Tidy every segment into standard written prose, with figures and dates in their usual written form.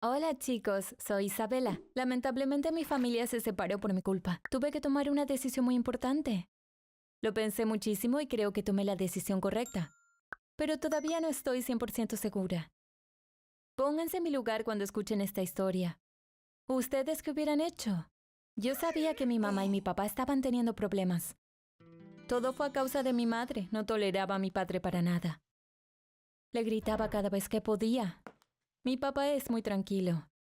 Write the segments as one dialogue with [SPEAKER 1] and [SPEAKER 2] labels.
[SPEAKER 1] Hola chicos, soy Isabela. Lamentablemente mi familia se separó por mi culpa. Tuve que tomar una decisión muy importante. Lo pensé muchísimo y creo que tomé la decisión correcta. Pero todavía no estoy 100% segura. Pónganse en mi lugar cuando escuchen esta historia. ¿Ustedes qué hubieran hecho? Yo sabía que mi mamá y mi papá estaban teniendo problemas. Todo fue a causa de mi madre. No toleraba a mi padre para nada. Le gritaba cada vez que podía. Mi papá es muy tranquilo.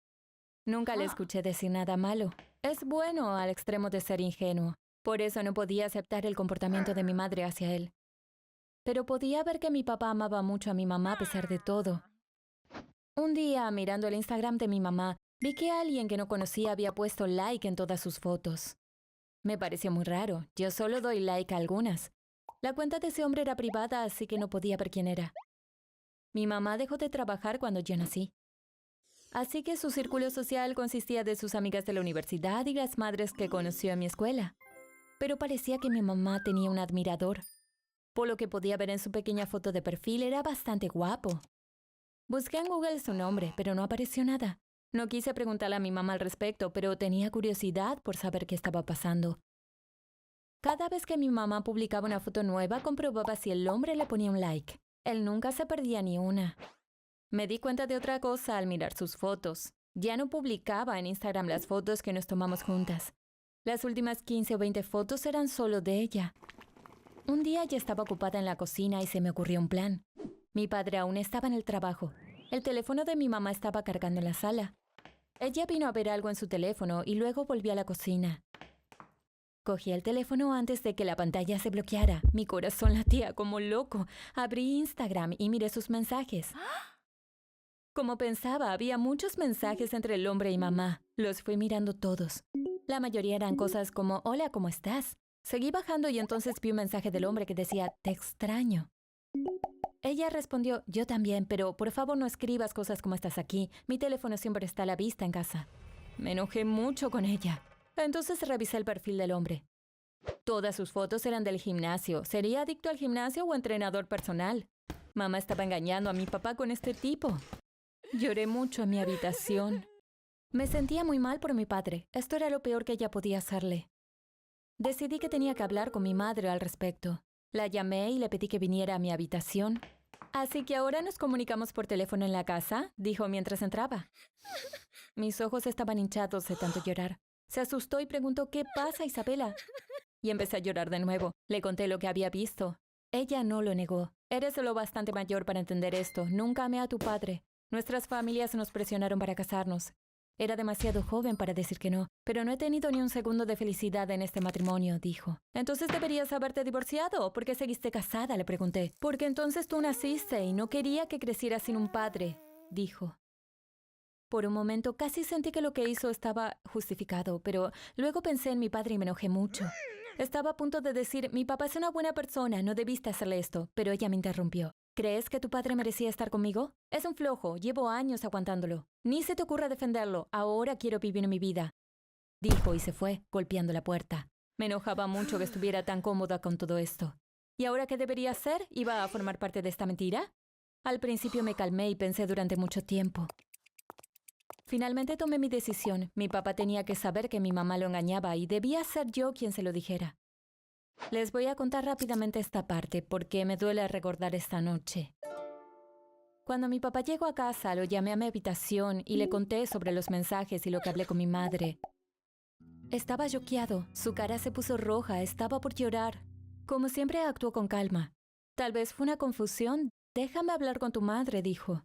[SPEAKER 1] Nunca le escuché decir nada malo. Es bueno al extremo de ser ingenuo. Por eso no podía aceptar el comportamiento de mi madre hacia él. Pero podía ver que mi papá amaba mucho a mi mamá a pesar de todo. Un día, mirando el Instagram de mi mamá, vi que alguien que no conocía había puesto like en todas sus fotos. Me pareció muy raro. Yo solo doy like a algunas. La cuenta de ese hombre era privada, así que no podía ver quién era. Mi mamá dejó de trabajar cuando yo nací. Así que su círculo social consistía de sus amigas de la universidad y las madres que conoció en mi escuela. Pero parecía que mi mamá tenía un admirador. Por lo que podía ver en su pequeña foto de perfil, era bastante guapo. Busqué en Google su nombre, pero no apareció nada. No quise preguntarle a mi mamá al respecto, pero tenía curiosidad por saber qué estaba pasando. Cada vez que mi mamá publicaba una foto nueva, comprobaba si el hombre le ponía un like. Él nunca se perdía ni una. Me di cuenta de otra cosa al mirar sus fotos. Ya no publicaba en Instagram las fotos que nos tomamos juntas. Las últimas 15 o 20 fotos eran solo de ella. Un día ya estaba ocupada en la cocina y se me ocurrió un plan. Mi padre aún estaba en el trabajo. El teléfono de mi mamá estaba cargando en la sala. Ella vino a ver algo en su teléfono y luego volvió a la cocina. Cogí el teléfono antes de que la pantalla se bloqueara. Mi corazón latía como loco. Abrí Instagram y miré sus mensajes. Como pensaba, había muchos mensajes entre el hombre y mamá. Los fui mirando todos. La mayoría eran cosas como, hola, ¿cómo estás? Seguí bajando y entonces vi un mensaje del hombre que decía, te extraño. Ella respondió, yo también, pero por favor no escribas cosas como estás aquí. Mi teléfono siempre está a la vista en casa. Me enojé mucho con ella. Entonces revisé el perfil del hombre. Todas sus fotos eran del gimnasio. ¿Sería adicto al gimnasio o entrenador personal? Mamá estaba engañando a mi papá con este tipo. Lloré mucho en mi habitación. Me sentía muy mal por mi padre. Esto era lo peor que ella podía hacerle. Decidí que tenía que hablar con mi madre al respecto. La llamé y le pedí que viniera a mi habitación. Así que ahora nos comunicamos por teléfono en la casa, dijo mientras entraba. Mis ojos estaban hinchados de tanto llorar. Se asustó y preguntó, ¿qué pasa, Isabela? Y empecé a llorar de nuevo. Le conté lo que había visto. Ella no lo negó. Eres lo bastante mayor para entender esto. Nunca amé a tu padre. Nuestras familias nos presionaron para casarnos. Era demasiado joven para decir que no, pero no he tenido ni un segundo de felicidad en este matrimonio, dijo. Entonces deberías haberte divorciado. ¿Por qué seguiste casada? Le pregunté. Porque entonces tú naciste y no quería que crecieras sin un padre, dijo. Por un momento casi sentí que lo que hizo estaba justificado, pero luego pensé en mi padre y me enojé mucho. Estaba a punto de decir, mi papá es una buena persona, no debiste hacerle esto, pero ella me interrumpió. ¿Crees que tu padre merecía estar conmigo? Es un flojo, llevo años aguantándolo. Ni se te ocurra defenderlo, ahora quiero vivir mi vida, dijo y se fue, golpeando la puerta. Me enojaba mucho que estuviera tan cómoda con todo esto. ¿Y ahora qué debería hacer? ¿Iba a formar parte de esta mentira? Al principio me calmé y pensé durante mucho tiempo. Finalmente tomé mi decisión. Mi papá tenía que saber que mi mamá lo engañaba y debía ser yo quien se lo dijera. Les voy a contar rápidamente esta parte porque me duele recordar esta noche. Cuando mi papá llegó a casa, lo llamé a mi habitación y le conté sobre los mensajes y lo que hablé con mi madre. Estaba choqueado, su cara se puso roja, estaba por llorar. Como siempre actuó con calma. Tal vez fue una confusión. Déjame hablar con tu madre, dijo.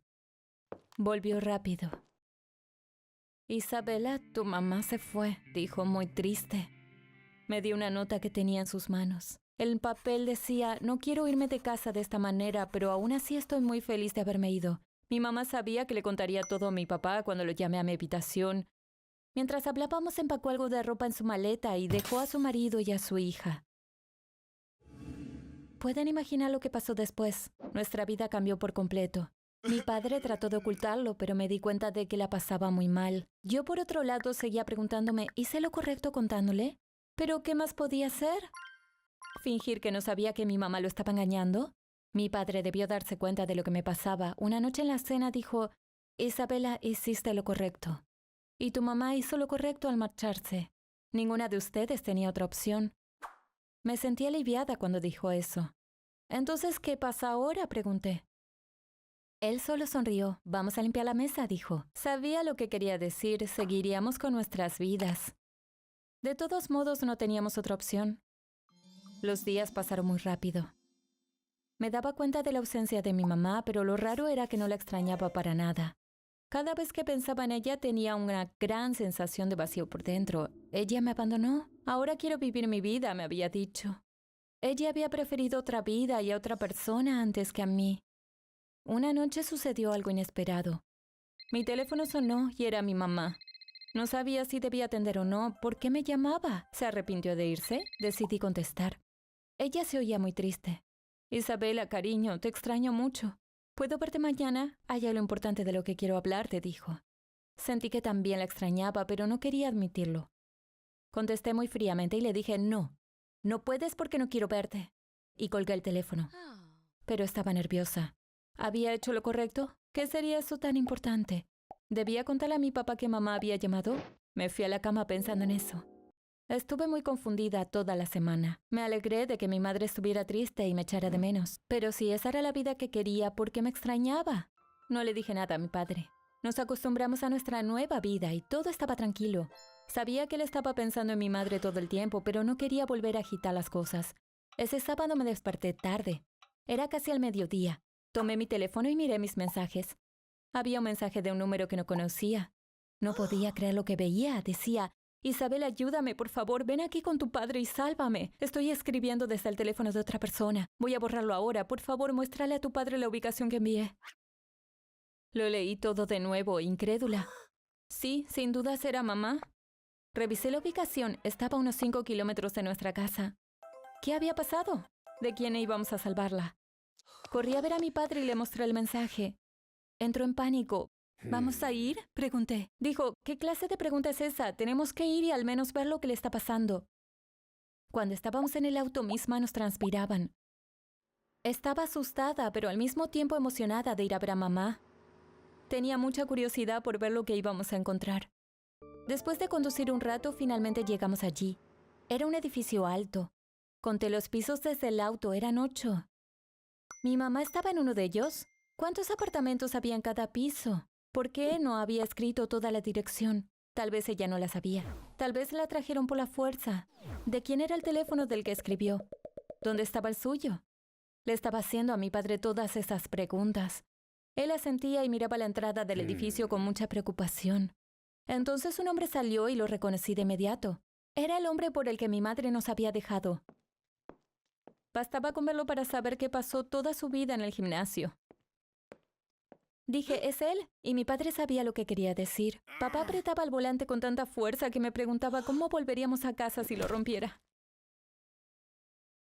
[SPEAKER 1] Volvió rápido. Isabela, tu mamá se fue, dijo muy triste. Me dio una nota que tenía en sus manos. El papel decía, no quiero irme de casa de esta manera, pero aún así estoy muy feliz de haberme ido. Mi mamá sabía que le contaría todo a mi papá cuando lo llamé a mi habitación. Mientras hablábamos, empacó algo de ropa en su maleta y dejó a su marido y a su hija. Pueden imaginar lo que pasó después. Nuestra vida cambió por completo. Mi padre trató de ocultarlo, pero me di cuenta de que la pasaba muy mal. Yo, por otro lado, seguía preguntándome, ¿hice lo correcto contándole? ¿Pero qué más podía hacer? ¿Fingir que no sabía que mi mamá lo estaba engañando? Mi padre debió darse cuenta de lo que me pasaba. Una noche en la cena dijo, Isabela, hiciste lo correcto. Y tu mamá hizo lo correcto al marcharse. Ninguna de ustedes tenía otra opción. Me sentí aliviada cuando dijo eso. Entonces, ¿qué pasa ahora?, pregunté. Él solo sonrió. Vamos a limpiar la mesa, dijo. Sabía lo que quería decir. Seguiríamos con nuestras vidas. De todos modos, no teníamos otra opción. Los días pasaron muy rápido. Me daba cuenta de la ausencia de mi mamá, pero lo raro era que no la extrañaba para nada. Cada vez que pensaba en ella tenía una gran sensación de vacío por dentro. Ella me abandonó. Ahora quiero vivir mi vida, me había dicho. Ella había preferido otra vida y a otra persona antes que a mí. Una noche sucedió algo inesperado. Mi teléfono sonó y era mi mamá. No sabía si debía atender o no. ¿Por qué me llamaba? ¿Se arrepintió de irse? Decidí contestar. Ella se oía muy triste. Isabela, cariño, te extraño mucho. ¿Puedo verte mañana? Hay algo importante de lo que quiero hablarte, dijo. Sentí que también la extrañaba, pero no quería admitirlo. Contesté muy fríamente y le dije, no puedes porque no quiero verte. Y colgué el teléfono. Pero estaba nerviosa. ¿Había hecho lo correcto? ¿Qué sería eso tan importante? ¿Debía contarle a mi papá que mamá había llamado? Me fui a la cama pensando en eso. Estuve muy confundida toda la semana. Me alegré de que mi madre estuviera triste y me echara de menos. Pero si esa era la vida que quería, ¿por qué me extrañaba? No le dije nada a mi padre. Nos acostumbramos a nuestra nueva vida y todo estaba tranquilo. Sabía que él estaba pensando en mi madre todo el tiempo, pero no quería volver a agitar las cosas. Ese sábado me desperté tarde. Era casi al mediodía. Tomé mi teléfono y miré mis mensajes. Había un mensaje de un número que no conocía. No podía creer lo que veía. Decía, Isabel, ayúdame, por favor, ven aquí con tu padre y sálvame. Estoy escribiendo desde el teléfono de otra persona. Voy a borrarlo ahora. Por favor, muéstrale a tu padre la ubicación que envié. Lo leí todo de nuevo, incrédula. Sí, sin duda era mamá. Revisé la ubicación. Estaba a unos 5 kilómetros de nuestra casa. ¿Qué había pasado? ¿De quién íbamos a salvarla? Corrí a ver a mi padre y le mostré el mensaje. Entró en pánico. ¿Vamos a ir?, pregunté. Dijo, ¿qué clase de pregunta es esa? Tenemos que ir y al menos ver lo que le está pasando. Cuando estábamos en el auto, mis manos transpiraban. Estaba asustada, pero al mismo tiempo emocionada de ir a ver a mamá. Tenía mucha curiosidad por ver lo que íbamos a encontrar. Después de conducir un rato, finalmente llegamos allí. Era un edificio alto. Conté los pisos desde el auto, eran 8. ¿Mi mamá estaba en uno de ellos? ¿Cuántos apartamentos había en cada piso? ¿Por qué no había escrito toda la dirección? Tal vez ella no la sabía. Tal vez la trajeron por la fuerza. ¿De quién era el teléfono del que escribió? ¿Dónde estaba el suyo? Le estaba haciendo a mi padre todas esas preguntas. Él asentía y miraba la entrada del edificio con mucha preocupación. Entonces un hombre salió y lo reconocí de inmediato. Era el hombre por el que mi madre nos había dejado. Bastaba con verlo para saber que pasó toda su vida en el gimnasio. Dije, ¿es él? Y mi padre sabía lo que quería decir. Papá apretaba el volante con tanta fuerza que me preguntaba cómo volveríamos a casa si lo rompiera.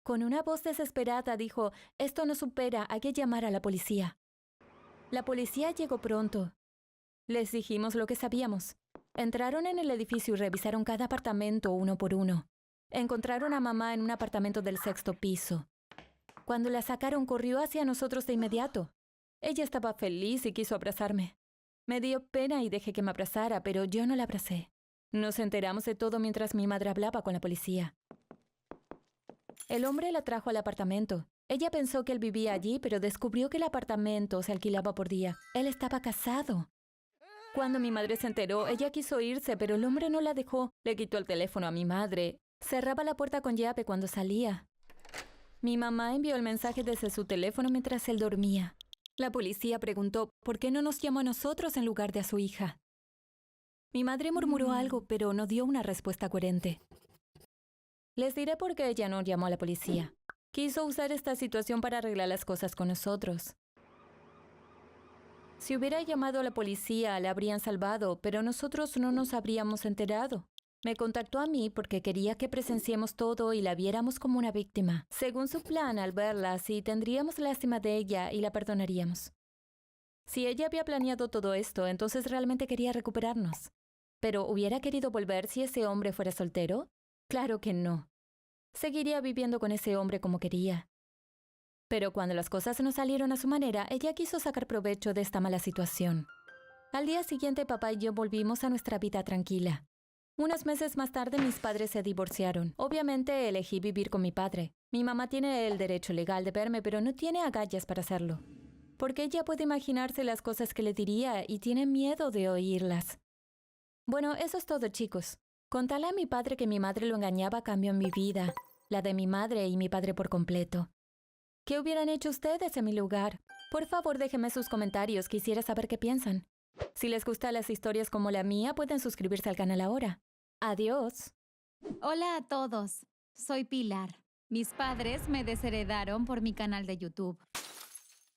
[SPEAKER 1] Con una voz desesperada dijo, esto no supera, hay que llamar a la policía. La policía llegó pronto. Les dijimos lo que sabíamos. Entraron en el edificio y revisaron cada apartamento uno por uno. Encontraron a mamá en un apartamento del 6º piso. Cuando la sacaron, corrió hacia nosotros de inmediato. Ella estaba feliz y quiso abrazarme. Me dio pena y dejé que me abrazara, pero yo no la abracé. Nos enteramos de todo mientras mi madre hablaba con la policía. El hombre la trajo al apartamento. Ella pensó que él vivía allí, pero descubrió que el apartamento se alquilaba por día. Él estaba casado. Cuando mi madre se enteró, ella quiso irse, pero el hombre no la dejó. Le quitó el teléfono a mi madre. Cerraba la puerta con llave cuando salía. Mi mamá envió el mensaje desde su teléfono mientras él dormía. La policía preguntó, ¿por qué no nos llamó a nosotros en lugar de a su hija? Mi madre murmuró algo, pero no dio una respuesta coherente. Les diré por qué ella no llamó a la policía. Quiso usar esta situación para arreglar las cosas con nosotros. Si hubiera llamado a la policía, la habrían salvado, pero nosotros no nos habríamos enterado. Me contactó a mí porque quería que presenciemos todo y la viéramos como una víctima. Según su plan, al verla así, tendríamos lástima de ella y la perdonaríamos. Si ella había planeado todo esto, entonces realmente quería recuperarnos. ¿Pero hubiera querido volver si ese hombre fuera soltero? Claro que no. Seguiría viviendo con ese hombre como quería. Pero cuando las cosas no salieron a su manera, ella quiso sacar provecho de esta mala situación. Al día siguiente, papá y yo volvimos a nuestra vida tranquila. Unos meses más tarde, mis padres se divorciaron. Obviamente, elegí vivir con mi padre. Mi mamá tiene el derecho legal de verme, pero no tiene agallas para hacerlo. Porque ella puede imaginarse las cosas que le diría y tiene miedo de oírlas. Bueno, eso es todo, chicos. Contarle a mi padre que mi madre lo engañaba cambió mi vida, la de mi madre y mi padre por completo. ¿Qué hubieran hecho ustedes en mi lugar? Por favor, déjenme sus comentarios, quisiera saber qué piensan. Si les gustan las historias como la mía, pueden suscribirse al canal ahora. Adiós.
[SPEAKER 2] Hola a todos, soy Pilar. Mis padres me desheredaron por mi canal de YouTube.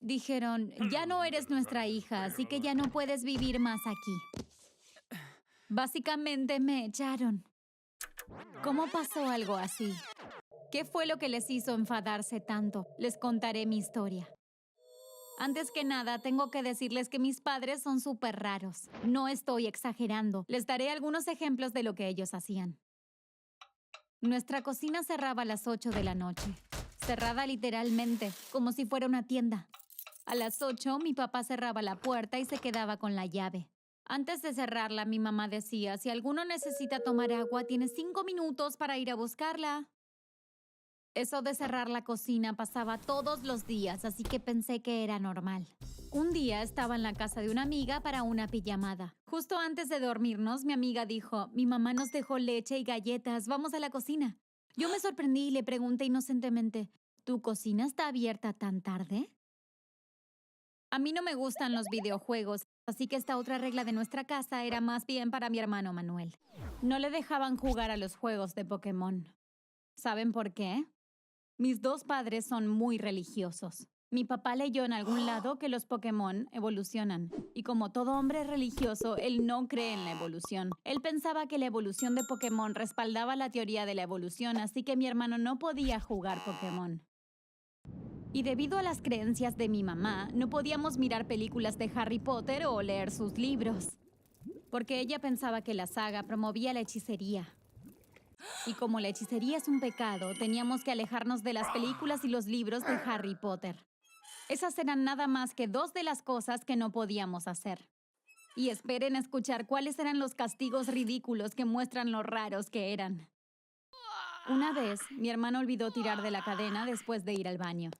[SPEAKER 2] Dijeron, ya no eres nuestra hija, así que ya no puedes vivir más aquí. Básicamente me echaron. ¿Cómo pasó algo así? ¿Qué fue lo que les hizo enfadarse tanto? Les contaré mi historia. Antes que nada, tengo que decirles que mis padres son súper raros. No estoy exagerando. Les daré algunos ejemplos de lo que ellos hacían. Nuestra cocina cerraba a las 8 de la noche. Cerrada literalmente, como si fuera una tienda. A las 8, mi papá cerraba la puerta y se quedaba con la llave. Antes de cerrarla, mi mamá decía, si alguno necesita tomar agua, tienes 5 minutos para ir a buscarla. Eso de cerrar la cocina pasaba todos los días, así que pensé que era normal. Un día estaba en la casa de una amiga para una pijamada. Justo antes de dormirnos, mi amiga dijo, mi mamá nos dejó leche y galletas, vamos a la cocina. Yo me sorprendí y le pregunté inocentemente, ¿tu cocina está abierta tan tarde? A mí no me gustan los videojuegos, así que esta otra regla de nuestra casa era más bien para mi hermano Manuel. No le dejaban jugar a los juegos de Pokémon. ¿Saben por qué? Mis dos padres son muy religiosos. Mi papá leyó en algún lado que los Pokémon evolucionan. Y como todo hombre religioso, él no cree en la evolución. Él pensaba que la evolución de Pokémon respaldaba la teoría de la evolución, así que mi hermano no podía jugar Pokémon. Y debido a las creencias de mi mamá, no podíamos mirar películas de Harry Potter o leer sus libros. Porque ella pensaba que la saga promovía la hechicería. Y como la hechicería es un pecado, teníamos que alejarnos de las películas y los libros de Harry Potter. Esas eran nada más que 2 de las cosas que no podíamos hacer. Y esperen a escuchar cuáles eran los castigos ridículos que muestran lo raros que eran. Una vez, mi hermano olvidó tirar de la cadena después de ir al baño.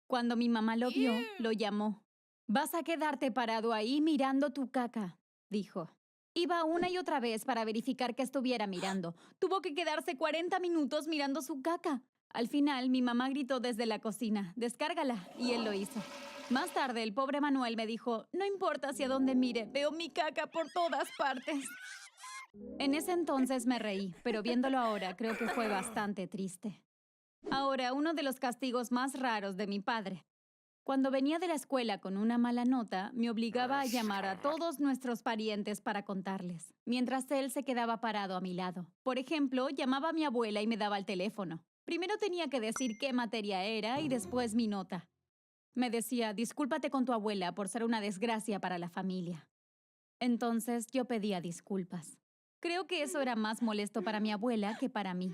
[SPEAKER 2] Cuando mi mamá lo vio, lo llamó. «Vas a quedarte parado ahí mirando tu caca», dijo. Iba una y otra vez para verificar que estuviera mirando. Tuvo que quedarse 40 minutos mirando su caca. Al final, mi mamá gritó desde la cocina, «Descárgala», y él lo hizo. Más tarde, el pobre Manuel me dijo, «No importa hacia dónde mire, veo mi caca por todas partes». En ese entonces me reí, pero viéndolo ahora creo que fue bastante triste. Ahora, uno de los castigos más raros de mi padre. Cuando venía de la escuela con una mala nota, me obligaba a llamar a todos nuestros parientes para contarles, mientras él se quedaba parado a mi lado. Por ejemplo, llamaba a mi abuela y me daba el teléfono. Primero tenía que decir qué materia era y después mi nota. Me decía, discúlpate con tu abuela por ser una desgracia para la familia. Entonces yo pedía disculpas. Creo que eso era más molesto para mi abuela que para mí.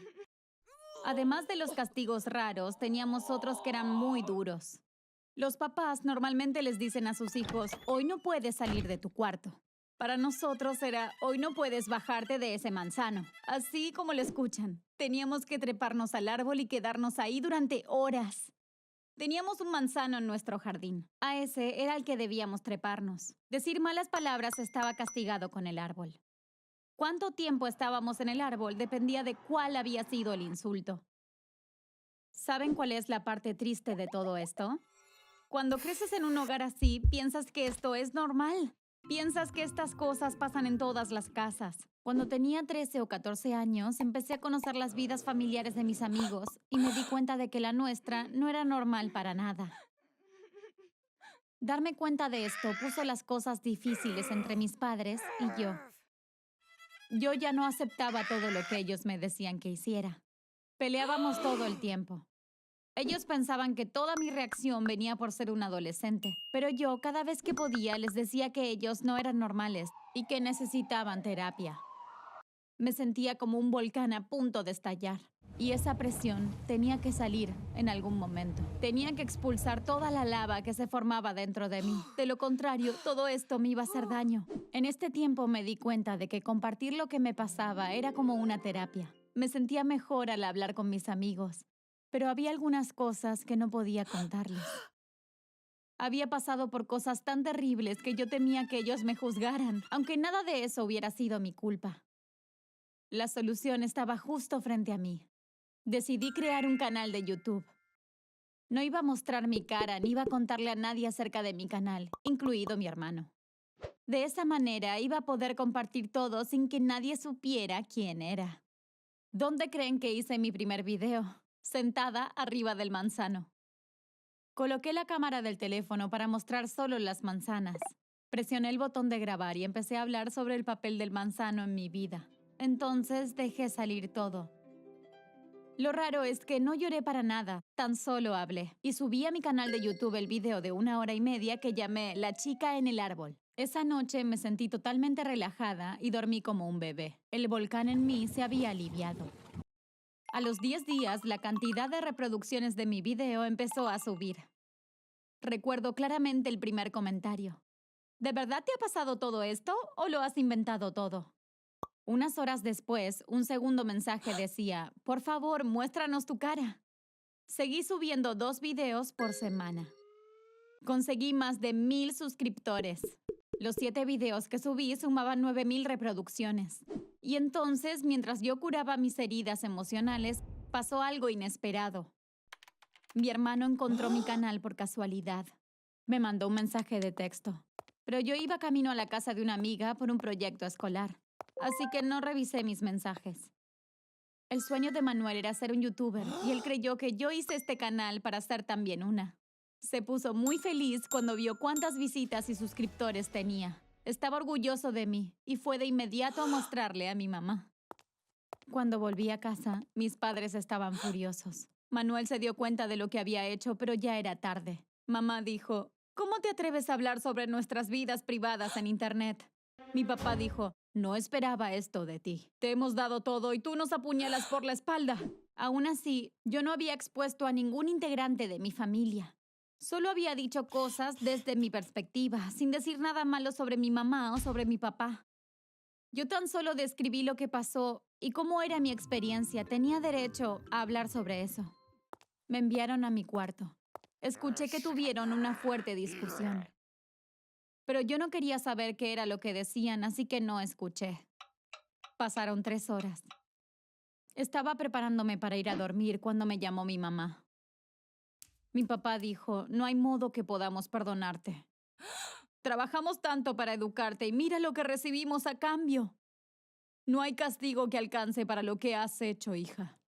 [SPEAKER 2] Además de los castigos raros, teníamos otros que eran muy duros. Los papás normalmente les dicen a sus hijos, hoy no puedes salir de tu cuarto. Para nosotros era, hoy no puedes bajarte de ese manzano. Así como lo escuchan, teníamos que treparnos al árbol y quedarnos ahí durante horas. Teníamos un manzano en nuestro jardín. A ese era el que debíamos treparnos. Decir malas palabras estaba castigado con el árbol. Cuánto tiempo estábamos en el árbol dependía de cuál había sido el insulto. ¿Saben cuál es la parte triste de todo esto? Cuando creces en un hogar así, piensas que esto es normal. Piensas que estas cosas pasan en todas las casas. Cuando tenía 13 o 14 años, empecé a conocer las vidas familiares de mis amigos y me di cuenta de que la nuestra no era normal para nada. Darme cuenta de esto puso las cosas difíciles entre mis padres y yo. Yo ya no aceptaba todo lo que ellos me decían que hiciera. Peleábamos todo el tiempo. Ellos pensaban que toda mi reacción venía por ser un adolescente, pero yo cada vez que podía les decía que ellos no eran normales y que necesitaban terapia. Me sentía como un volcán a punto de estallar. Y esa presión tenía que salir en algún momento. Tenía que expulsar toda la lava que se formaba dentro de mí. De lo contrario, todo esto me iba a hacer daño. En este tiempo me di cuenta de que compartir lo que me pasaba era como una terapia. Me sentía mejor al hablar con mis amigos, pero había algunas cosas que no podía contarles. Había pasado por cosas tan terribles que yo temía que ellos me juzgaran, aunque nada de eso hubiera sido mi culpa. La solución estaba justo frente a mí. Decidí crear un canal de YouTube. No iba a mostrar mi cara ni iba a contarle a nadie acerca de mi canal, incluido mi hermano. De esa manera iba a poder compartir todo sin que nadie supiera quién era. ¿Dónde creen que hice mi primer video? Sentada arriba del manzano. Coloqué la cámara del teléfono para mostrar solo las manzanas. Presioné el botón de grabar y empecé a hablar sobre el papel del manzano en mi vida. Entonces dejé salir todo. Lo raro es que no lloré para nada, tan solo hablé. Y subí a mi canal de YouTube el video de 1 hora y media que llamé La chica en el árbol. Esa noche me sentí totalmente relajada y dormí como un bebé. El volcán en mí se había aliviado. A los 10 días, la cantidad de reproducciones de mi video empezó a subir. Recuerdo claramente el primer comentario. ¿De verdad te ha pasado todo esto o lo has inventado todo? Unas horas después, un segundo mensaje decía, por favor, muéstranos tu cara. Seguí subiendo 2 videos por semana. Conseguí más de 1000 suscriptores. Los 7 videos que subí sumaban 9000 reproducciones. Y entonces, mientras yo curaba mis heridas emocionales, pasó algo inesperado. Mi hermano encontró mi canal por casualidad. Me mandó un mensaje de texto. Pero yo iba camino a la casa de una amiga por un proyecto escolar. Así que no revisé mis mensajes. El sueño de Manuel era ser un youtuber y él creyó que yo hice este canal para ser también una. Se puso muy feliz cuando vio cuántas visitas y suscriptores tenía. Estaba orgulloso de mí y fue de inmediato a mostrarle a mi mamá. Cuando volví a casa, mis padres estaban furiosos. Manuel se dio cuenta de lo que había hecho, pero ya era tarde. Mamá dijo, ¿cómo te atreves a hablar sobre nuestras vidas privadas en internet? Mi papá dijo, no esperaba esto de ti. Te hemos dado todo y tú nos apuñalas por la espalda. Aún así, yo no había expuesto a ningún integrante de mi familia. Solo había dicho cosas desde mi perspectiva, sin decir nada malo sobre mi mamá o sobre mi papá. Yo tan solo describí lo que pasó y cómo era mi experiencia. Tenía derecho a hablar sobre eso. Me enviaron a mi cuarto. Escuché que tuvieron una fuerte discusión. Pero yo no quería saber qué era lo que decían, así que no escuché. Pasaron 3 horas. Estaba preparándome para ir a dormir cuando me llamó mi mamá. Mi papá dijo, no hay modo que podamos perdonarte. Trabajamos tanto para educarte y mira lo que recibimos a cambio. No hay castigo que alcance para lo que has hecho, hija.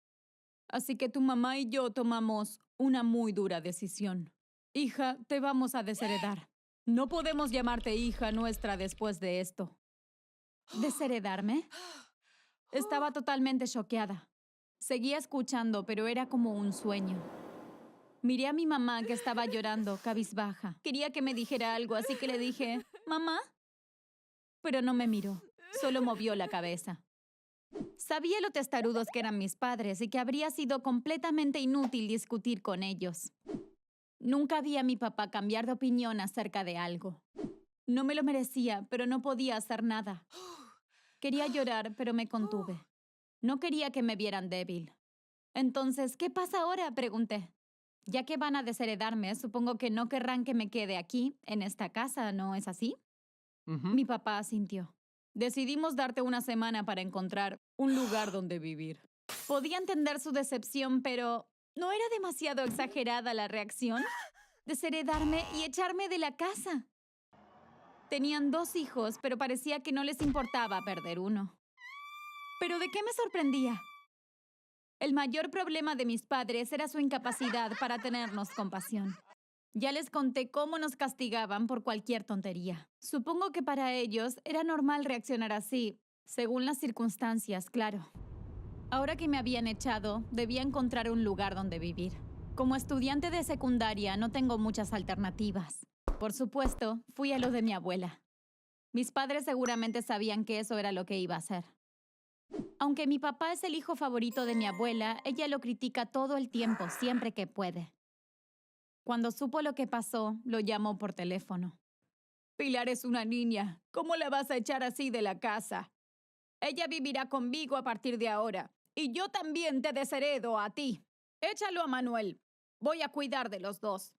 [SPEAKER 2] Así que tu mamá y yo tomamos una muy dura decisión. Hija, te vamos a desheredar. No podemos llamarte hija nuestra después de esto. ¿Desheredarme? Estaba totalmente choqueada. Seguía escuchando, pero era como un sueño. Miré a mi mamá que estaba llorando, cabizbaja. Quería que me dijera algo, así que le dije, ¿mamá? Pero no me miró, solo movió la cabeza. Sabía lo testarudos que eran mis padres y que habría sido completamente inútil discutir con ellos. Nunca vi a mi papá cambiar de opinión acerca de algo. No me lo merecía, pero no podía hacer nada. Quería llorar, pero me contuve. No quería que me vieran débil. Entonces, ¿qué pasa ahora?, pregunté. Ya que van a desheredarme, supongo que no querrán que me quede aquí, en esta casa, ¿no es así? Mi papá asintió. Decidimos darte una semana para encontrar un lugar donde vivir. Podía entender su decepción, pero ¿no era demasiado exagerada la reacción? Desheredarme y echarme de la casa. Tenían 2 hijos, pero parecía que no les importaba perder uno. ¿Pero de qué me sorprendía? El mayor problema de mis padres era su incapacidad para tenernos compasión. Ya les conté cómo nos castigaban por cualquier tontería. Supongo que para ellos era normal reaccionar así, según las circunstancias, claro. Ahora que me habían echado, debía encontrar un lugar donde vivir. Como estudiante de secundaria, no tengo muchas alternativas. Por supuesto, fui a lo de mi abuela. Mis padres seguramente sabían que eso era lo que iba a hacer. Aunque mi papá es el hijo favorito de mi abuela, ella lo critica todo el tiempo, siempre que puede. Cuando supo lo que pasó, lo llamó por teléfono. Pilar es una niña. ¿Cómo la vas a echar así de la casa? Ella vivirá conmigo a partir de ahora. Y yo también te desheredo a ti. Échalo a Manuel. Voy a cuidar de los dos.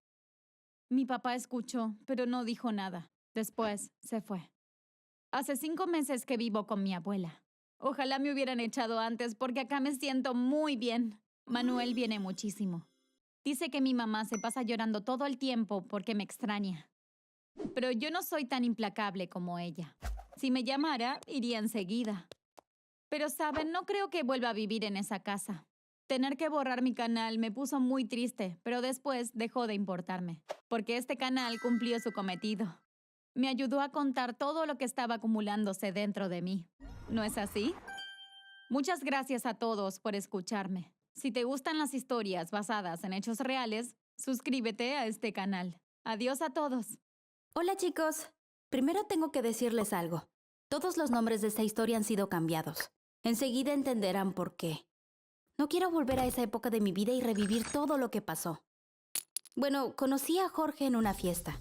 [SPEAKER 2] Mi papá escuchó, pero no dijo nada. Después se fue. Hace 5 meses que vivo con mi abuela. Ojalá me hubieran echado antes porque acá me siento muy bien. Manuel viene muchísimo. Dice que mi mamá se pasa llorando todo el tiempo porque me extraña. Pero yo no soy tan implacable como ella. Si me llamara, iría enseguida. Pero, ¿saben? No creo que vuelva a vivir en esa casa. Tener que borrar mi canal me puso muy triste, pero después dejó de importarme, porque este canal cumplió su cometido. Me ayudó a contar todo lo que estaba acumulándose dentro de mí. ¿No es así? Muchas gracias a todos por escucharme. Si te gustan las historias basadas en hechos reales, suscríbete a este canal. Adiós a todos.
[SPEAKER 3] Hola chicos, primero tengo que decirles algo. Todos los nombres de esta historia han sido cambiados. Enseguida entenderán por qué. No quiero volver a esa época de mi vida y revivir todo lo que pasó. Bueno, conocí a Jorge en una fiesta.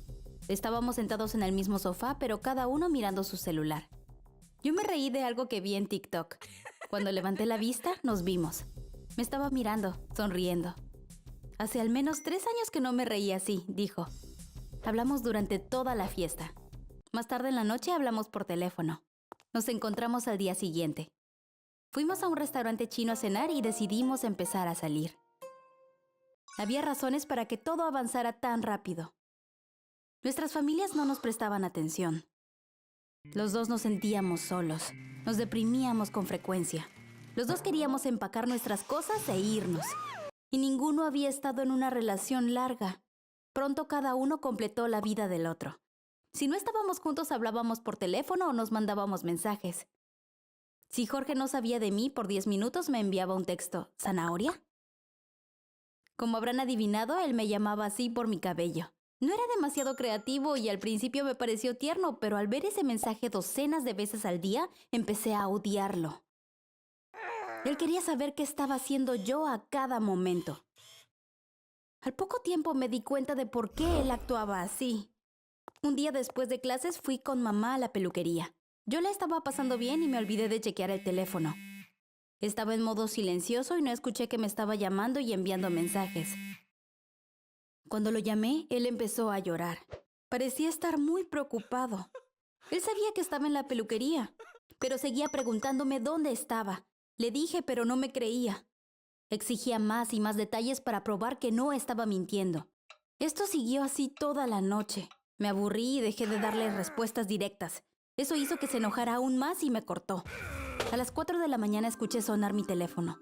[SPEAKER 3] Estábamos sentados en el mismo sofá, pero cada uno mirando su celular. Yo me reí de algo que vi en TikTok. Cuando levanté la vista, nos vimos. Me estaba mirando, sonriendo. Hace al menos 3 años que no me reía así, dijo. Hablamos durante toda la fiesta. Más tarde en la noche hablamos por teléfono. Nos encontramos al día siguiente. Fuimos a un restaurante chino a cenar y decidimos empezar a salir. Había razones para que todo avanzara tan rápido. Nuestras familias no nos prestaban atención. Los dos nos sentíamos solos. Nos deprimíamos con frecuencia. Los dos queríamos empacar nuestras cosas e irnos. Y ninguno había estado en una relación larga. Pronto cada uno completó la vida del otro. Si no estábamos juntos, hablábamos por teléfono o nos mandábamos mensajes. Si Jorge no sabía de mí, por 10 minutos me enviaba un texto. ¿Zanahoria? Como habrán adivinado, él me llamaba así por mi cabello. No era demasiado creativo y al principio me pareció tierno, pero al ver ese mensaje docenas de veces al día, empecé a odiarlo. Él quería saber qué estaba haciendo yo a cada momento. Al poco tiempo me di cuenta de por qué él actuaba así. Un día después de clases fui con mamá a la peluquería. Yo la estaba pasando bien y me olvidé de chequear el teléfono. Estaba en modo silencioso y no escuché que me estaba llamando y enviando mensajes. Cuando lo llamé, él empezó a llorar. Parecía estar muy preocupado. Él sabía que estaba en la peluquería, pero seguía preguntándome dónde estaba. Le dije, pero no me creía. Exigía más y más detalles para probar que no estaba mintiendo. Esto siguió así toda la noche. Me aburrí y dejé de darle respuestas directas. Eso hizo que se enojara aún más y me cortó. A las 4 de la mañana escuché sonar mi teléfono.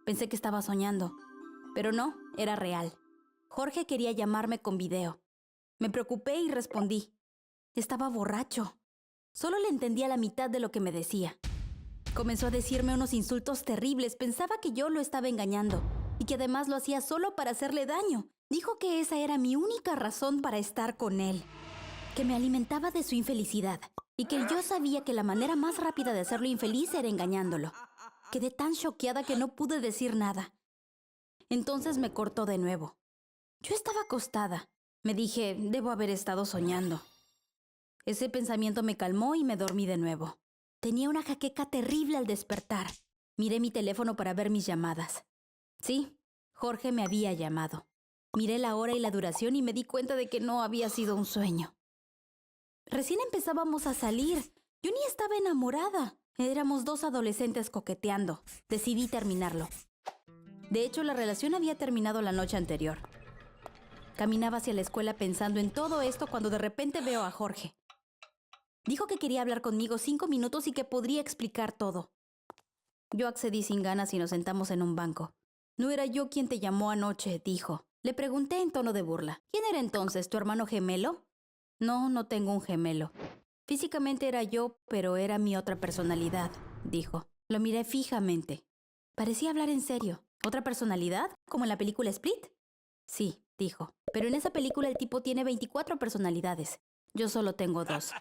[SPEAKER 3] Pensé que estaba soñando, pero no, era real. Jorge quería llamarme con video. Me preocupé y respondí. Estaba borracho. Solo le entendía la mitad de lo que me decía. Comenzó a decirme unos insultos terribles. Pensaba que yo lo estaba engañando y que además lo hacía solo para hacerle daño. Dijo que esa era mi única razón para estar con él, que me alimentaba de su infelicidad y que yo sabía que la manera más rápida de hacerlo infeliz era engañándolo. Quedé tan choqueada que no pude decir nada. Entonces me cortó de nuevo. Yo estaba acostada. Me dije, debo haber estado soñando. Ese pensamiento me calmó y me dormí de nuevo. Tenía una jaqueca terrible al despertar. Miré mi teléfono para ver mis llamadas. Sí, Jorge me había llamado. Miré la hora y la duración y me di cuenta de que no había sido un sueño. Recién empezábamos a salir. Yo ni estaba enamorada. Éramos 2 adolescentes coqueteando. Decidí terminarlo. De hecho, la relación había terminado la noche anterior. Caminaba hacia la escuela pensando en todo esto cuando de repente veo a Jorge. Dijo que quería hablar conmigo 5 minutos y que podría explicar todo. Yo accedí sin ganas y nos sentamos en un banco. No era yo quien te llamó anoche, dijo. Le pregunté en tono de burla. ¿Quién era entonces, tu hermano gemelo? No, no tengo un gemelo. Físicamente era yo, pero era mi otra personalidad, dijo. Lo miré fijamente. Parecía hablar en serio. ¿Otra personalidad? ¿Como en la película Split? Sí, dijo. Pero en esa película el tipo tiene 24 personalidades. Yo solo tengo 2.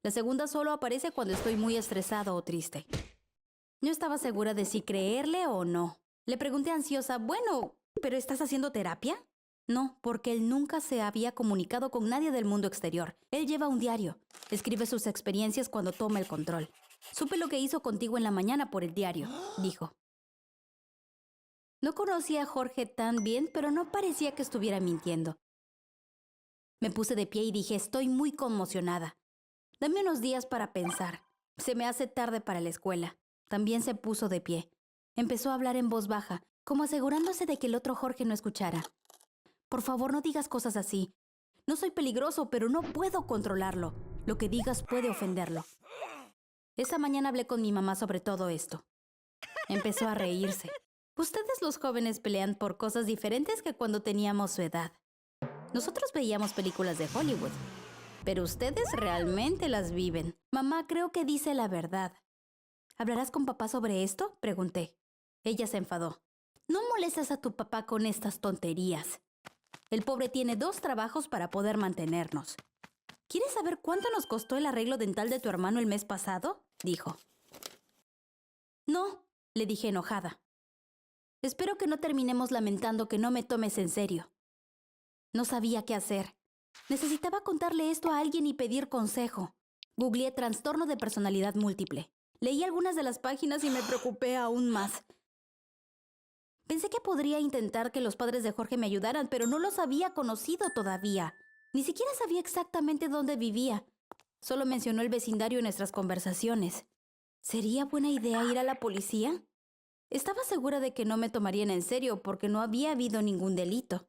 [SPEAKER 3] La segunda solo aparece cuando estoy muy estresado o triste. No estaba segura de si creerle o no. Le pregunté ansiosa, bueno, ¿pero estás haciendo terapia? No, porque él nunca se había comunicado con nadie del mundo exterior. Él lleva un diario. Escribe sus experiencias cuando toma el control. Supe lo que hizo contigo en la mañana por el diario, dijo. No conocía a Jorge tan bien, pero no parecía que estuviera mintiendo. Me puse de pie y dije, estoy muy conmocionada. Dame unos días para pensar. Se me hace tarde para la escuela. También se puso de pie. Empezó a hablar en voz baja, como asegurándose de que el otro Jorge no escuchara. Por favor, no digas cosas así. No soy peligroso, pero no puedo controlarlo. Lo que digas puede ofenderlo. Esa mañana hablé con mi mamá sobre todo esto. Empezó a reírse. Ustedes los jóvenes pelean por cosas diferentes que cuando teníamos su edad. Nosotros veíamos películas de Hollywood, pero ustedes realmente las viven. Mamá, creo que dice la verdad. ¿Hablarás con papá sobre esto?, pregunté. Ella se enfadó. No molestes a tu papá con estas tonterías. El pobre tiene 2 trabajos para poder mantenernos. ¿Quieres saber cuánto nos costó el arreglo dental de tu hermano el mes pasado?, dijo. No, le dije enojada. Espero que no terminemos lamentando que no me tomes en serio. No sabía qué hacer. Necesitaba contarle esto a alguien y pedir consejo. Googleé trastorno de personalidad múltiple. Leí algunas de las páginas y me preocupé aún más. Pensé que podría intentar que los padres de Jorge me ayudaran, pero no los había conocido todavía. Ni siquiera sabía exactamente dónde vivía. Solo mencionó el vecindario en nuestras conversaciones. ¿Sería buena idea ir a la policía? Estaba segura de que no me tomarían en serio porque no había habido ningún delito.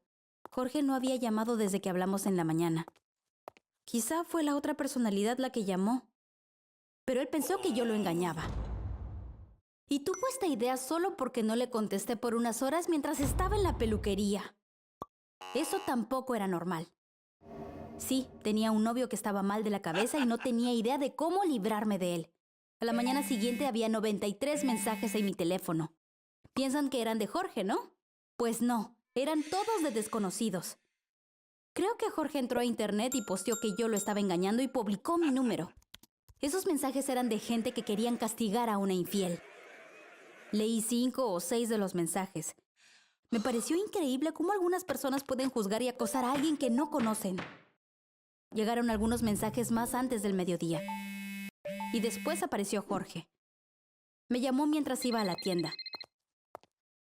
[SPEAKER 3] Jorge no había llamado desde que hablamos en la mañana. Quizá fue la otra personalidad la que llamó. Pero él pensó que yo lo engañaba. Y tuvo esta idea solo porque no le contesté por unas horas mientras estaba en la peluquería. Eso tampoco era normal. Sí, tenía un novio que estaba mal de la cabeza y no tenía idea de cómo librarme de él. A la mañana siguiente había 93 mensajes en mi teléfono. Piensan que eran de Jorge, ¿no? Pues no, eran todos de desconocidos. Creo que Jorge entró a internet y posteó que yo lo estaba engañando y publicó mi número. Esos mensajes eran de gente que querían castigar a una infiel. Leí 5 o 6 de los mensajes. Me pareció increíble cómo algunas personas pueden juzgar y acosar a alguien que no conocen. Llegaron algunos mensajes más antes del mediodía. Y después apareció Jorge. Me llamó mientras iba a la tienda.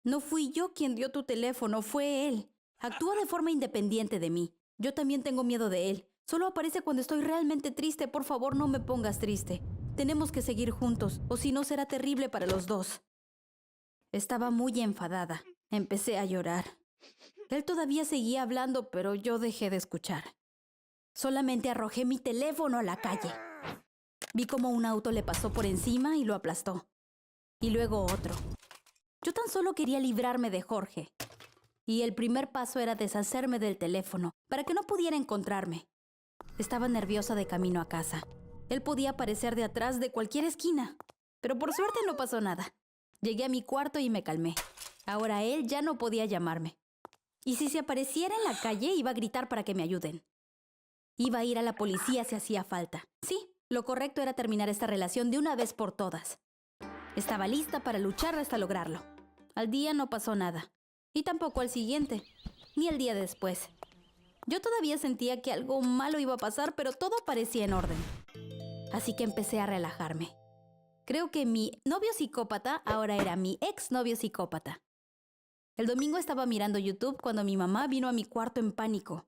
[SPEAKER 3] No fui yo quien dio tu teléfono, fue él. Actúa de forma independiente de mí. Yo también tengo miedo de él. Solo aparece cuando estoy realmente triste. Por favor, no me pongas triste. Tenemos que seguir juntos, o si no será terrible para los dos. Estaba muy enfadada. Empecé a llorar. Él todavía seguía hablando, pero yo dejé de escuchar. Solamente arrojé mi teléfono a la calle. Vi cómo un auto le pasó por encima y lo aplastó. Y luego otro. Yo tan solo quería librarme de Jorge. Y el primer paso era deshacerme del teléfono, para que no pudiera encontrarme. Estaba nerviosa de camino a casa. Él podía aparecer de atrás de cualquier esquina. Pero por suerte no pasó nada. Llegué a mi cuarto y me calmé. Ahora él ya no podía llamarme. Y si se apareciera en la calle, iba a gritar para que me ayuden. Iba a ir a la policía si hacía falta. Sí, lo correcto era terminar esta relación de una vez por todas. Estaba lista para luchar hasta lograrlo. Al día no pasó nada. Y tampoco al siguiente. Ni el día después. Yo todavía sentía que algo malo iba a pasar, pero todo parecía en orden. Así que empecé a relajarme. Creo que mi novio psicópata ahora era mi exnovio psicópata. El domingo estaba mirando YouTube cuando mi mamá vino a mi cuarto en pánico.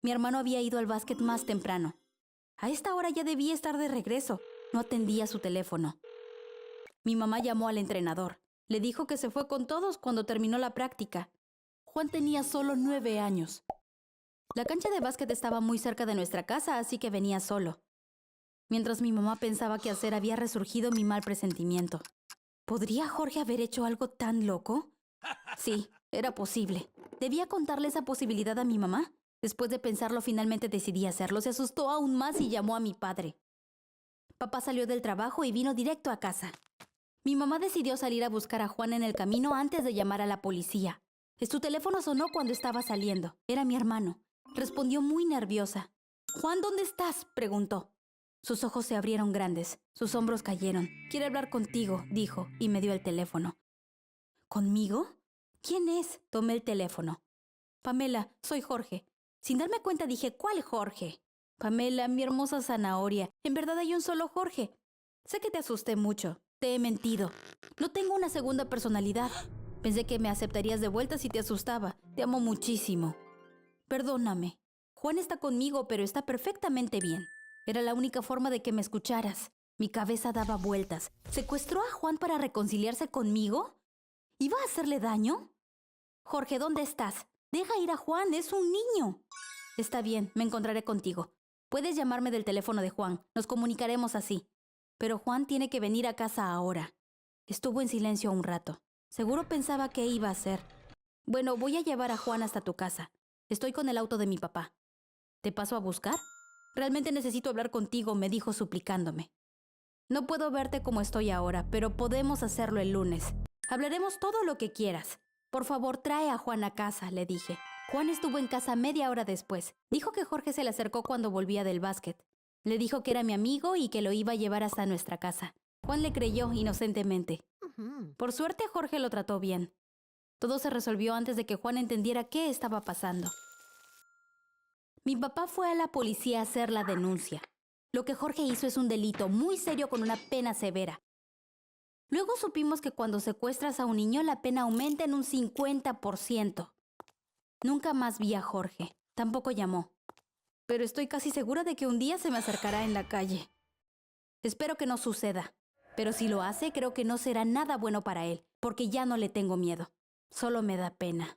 [SPEAKER 3] Mi hermano había ido al básquet más temprano. A esta hora ya debía estar de regreso. No atendía su teléfono. Mi mamá llamó al entrenador. Le dijo que se fue con todos cuando terminó la práctica. Juan tenía solo 9 años. La cancha de básquet estaba muy cerca de nuestra casa, así que venía solo. Mientras mi mamá pensaba qué hacer, había resurgido mi mal presentimiento. ¿Podría Jorge haber hecho algo tan loco? Sí, era posible. ¿Debía contarle esa posibilidad a mi mamá? Después de pensarlo, finalmente decidí hacerlo. Se asustó aún más y llamó a mi padre. Papá salió del trabajo y vino directo a casa. Mi mamá decidió salir a buscar a Juan en el camino antes de llamar a la policía. Su teléfono sonó cuando estaba saliendo. Era mi hermano. Respondió muy nerviosa. «Juan, ¿dónde estás?», preguntó. Sus ojos se abrieron grandes, sus hombros cayeron. «Quiere hablar contigo», dijo, y me dio el teléfono. ¿Conmigo? ¿Quién es? Tomé el teléfono. «Pamela, soy Jorge». Sin darme cuenta dije, «¿Cuál Jorge?» «Pamela, mi hermosa zanahoria, en verdad hay un solo Jorge. Sé que te asusté mucho. Te he mentido. No tengo una segunda personalidad. Pensé que me aceptarías de vuelta si te asustaba. Te amo muchísimo. Perdóname. Juan está conmigo, pero está perfectamente bien. Era la única forma de que me escucharas». Mi cabeza daba vueltas. ¿Secuestró a Juan para reconciliarse conmigo? ¿Iba a hacerle daño? «Jorge, ¿dónde estás? Deja ir a Juan, es un niño». «Está bien, me encontraré contigo. Puedes llamarme del teléfono de Juan. Nos comunicaremos así. Pero Juan tiene que venir a casa ahora». Estuvo en silencio un rato. Seguro pensaba qué iba a hacer. «Bueno, voy a llevar a Juan hasta tu casa. Estoy con el auto de mi papá. ¿Te paso a buscar? Realmente necesito hablar contigo», me dijo suplicándome. «No puedo verte como estoy ahora, pero podemos hacerlo el lunes. Hablaremos todo lo que quieras. Por favor, trae a Juan a casa», le dije. Juan estuvo en casa media hora después. Dijo que Jorge se le acercó cuando volvía del básquet. Le dijo que era mi amigo y que lo iba a llevar hasta nuestra casa. Juan le creyó inocentemente. Por suerte, Jorge lo trató bien. Todo se resolvió antes de que Juan entendiera qué estaba pasando. Mi papá fue a la policía a hacer la denuncia. Lo que Jorge hizo es un delito muy serio con una pena severa. Luego supimos que cuando secuestras a un niño, la pena aumenta en un 50%. Nunca más vi a Jorge. Tampoco llamó. Pero estoy casi segura de que un día se me acercará en la calle. Espero que no suceda. Pero si lo hace, creo que no será nada bueno para él, porque ya no le tengo miedo. Solo me da pena.